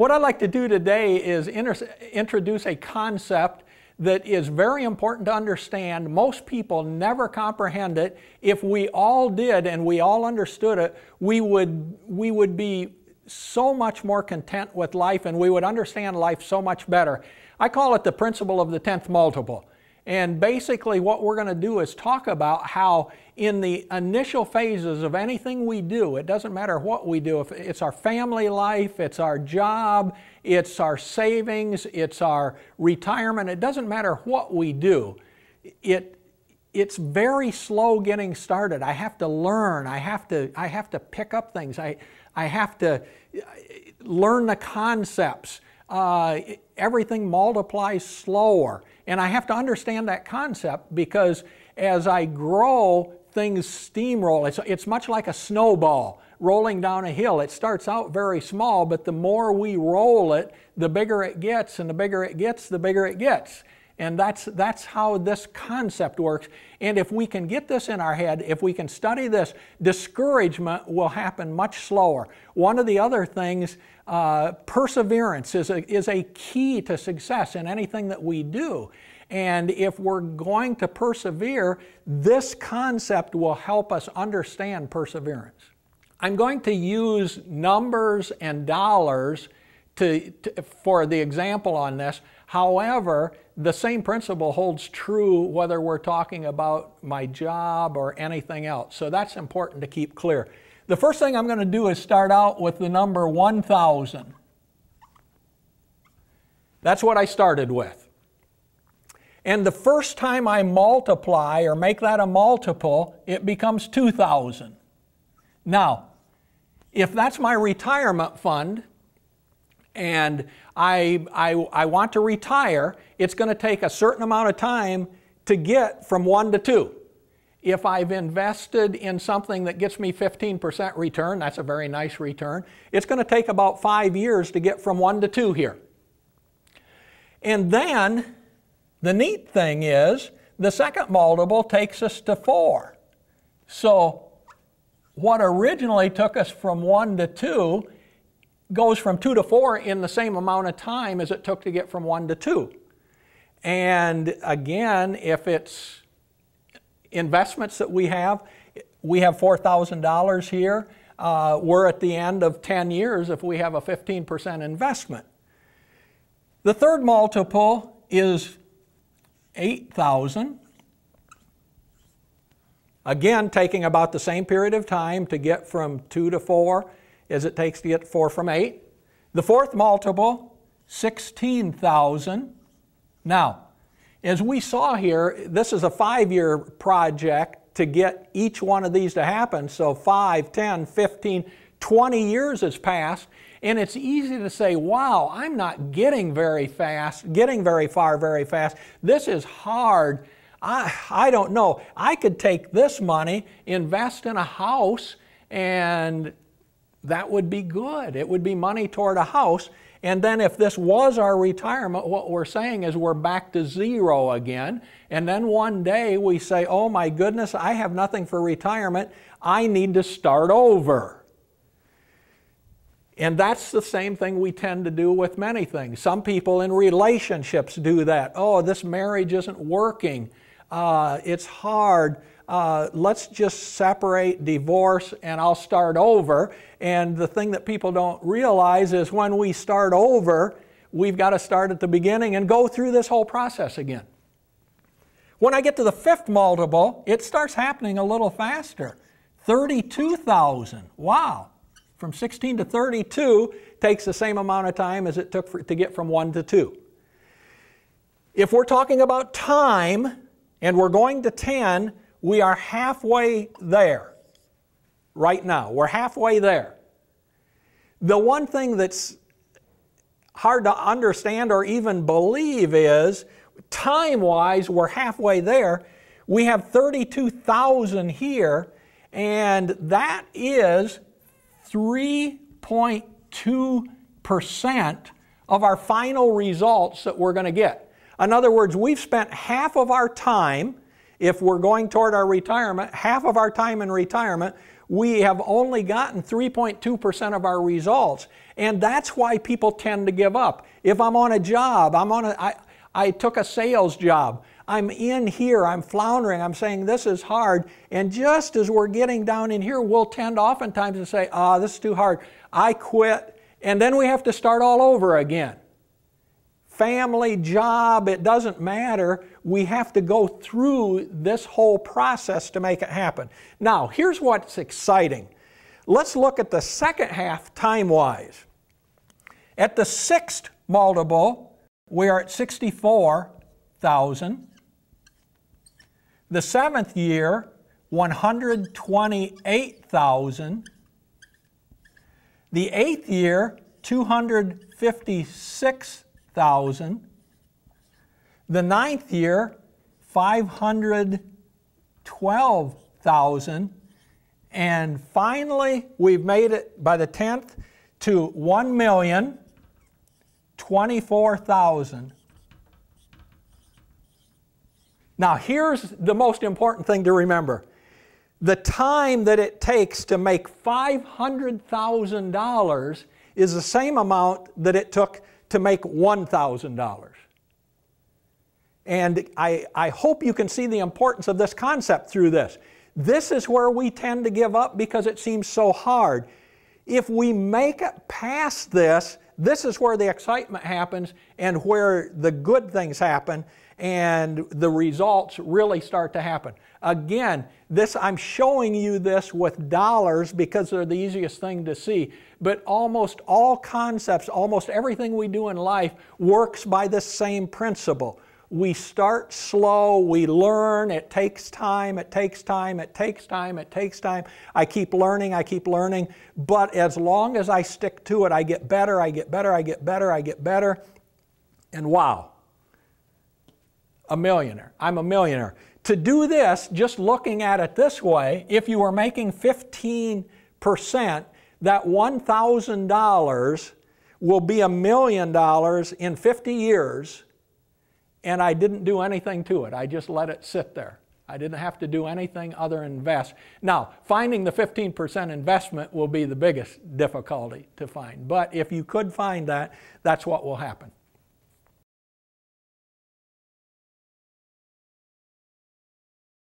What I'd like to do today is introduce a concept that is very important to understand. Most people never comprehend it. If we all did and we all understood it, we would be so much more content with life, and we would understand life so much better. I call it the principle of the 10th multiple. And basically what we're going to do is talk about how in the initial phases of anything we do, it doesn't matter what we do, if it's our family life, it's our job, it's our savings, it's our retirement, it doesn't matter what we do. It's very slow getting started. I have to learn, I have to pick up things, I have to learn the concepts. Everything multiplies slower. And I have to understand that concept because as I grow, things steamroll. It's much like a snowball rolling down a hill. It starts out very small, but the more we roll it, the bigger it gets, and the bigger it gets, the bigger it gets. And that's how this concept works. And if we can get this in our head, if we can study this, discouragement will happen much slower. One of the other things, perseverance is a key to success in anything that we do. And if we're going to persevere, this concept will help us understand perseverance. I'm going to use numbers and dollars for the example on this. However, the same principle holds true whether we're talking about my job or anything else. So that's important to keep clear. The first thing I'm going to do is start out with the number 1,000. That's what I started with. And the first time I multiply or make that a multiple, it becomes 2,000. Now, if that's my retirement fund, and I want to retire, it's going to take a certain amount of time to get from 1 to 2. If I've invested in something that gets me 15% return, that's a very nice return, it's going to take about 5 years to get from 1 to 2 here. And then the neat thing is the second multiple takes us to 4. So what originally took us from 1 to 2 goes from 2 to 4 in the same amount of time as it took to get from 1 to 2. And again, if it's investments that we have $4,000 here. We're at the end of 10 years if we have a 15% investment. The third multiple is 8,000. Again, taking about the same period of time to get from 2 to 4 as it takes to get 4 from 8. The fourth multiple, 16,000. Now, as we saw here, this is a 5-year project to get each one of these to happen. So 5, 10, 15, 20 years has passed, and it's easy to say, wow, I'm not getting very far very fast. This is hard. I don't know. I could take this money, invest in a house, and that would be good. It would be money toward a house. And then if this was our retirement, what we're saying is we're back to 0 again. And then one day we say, oh my goodness, I have nothing for retirement. I need to start over. And that's the same thing we tend to do with many things. Some people in relationships do that. Oh, this marriage isn't working. It's hard. Let's just separate, divorce, and I'll start over. And the thing that people don't realize is when we start over, we've got to start at the beginning and go through this whole process again. When I get to the fifth multiple, it starts happening a little faster. 32,000. Wow. From 16 to 32 takes the same amount of time as it took to get from 1 to 2. If we're talking about time and we're going to 10, we are halfway there right now. We're halfway there. The one thing that's hard to understand or even believe is, time-wise, we're halfway there. We have 32,000 here, and that is 3.2% of our final results that we're going to get. In other words, we've spent half of our time if we're going toward our retirement, half of our time in retirement, we have only gotten 3.2% of our results. And that's why people tend to give up. If I'm on a job, I took a sales job. I'm in here, I'm floundering, I'm saying this is hard, and just as we're getting down in here, we'll tend oftentimes to say, this is too hard, I quit, and then we have to start all over again. Family, job, it doesn't matter. We have to go through this whole process to make it happen. Now, here's what's exciting. Let's look at the second half time-wise. At the 6th multiple, we are at 64,000. The 7th year, 128,000. The 8th year, 256,000. The 9th year, 512,000. And finally, we've made it by the 10th to 1,024,000. Now, here's the most important thing to remember. The time that it takes to make $500,000 is the same amount that it took to make $1,000. And I hope you can see the importance of this concept through this. This is where we tend to give up because it seems so hard. If we make it past this, this is where the excitement happens and where the good things happen and the results really start to happen. Again, I'm showing you this with dollars because they're the easiest thing to see. But almost all concepts, almost everything we do in life works by this same principle. We start slow, we learn, it takes time, it takes time, it takes time, it takes time. I keep learning, but as long as I stick to it, I get better, I get better, I get better, I get better, and wow, a millionaire. I'm a millionaire. To do this, just looking at it this way, if you were making 15%, that $1,000 will be $1 million in 50 years, and I didn't do anything to it. I just let it sit there. I didn't have to do anything other than invest. Now, finding the 15% investment will be the biggest difficulty to find. But if you could find that, that's what will happen.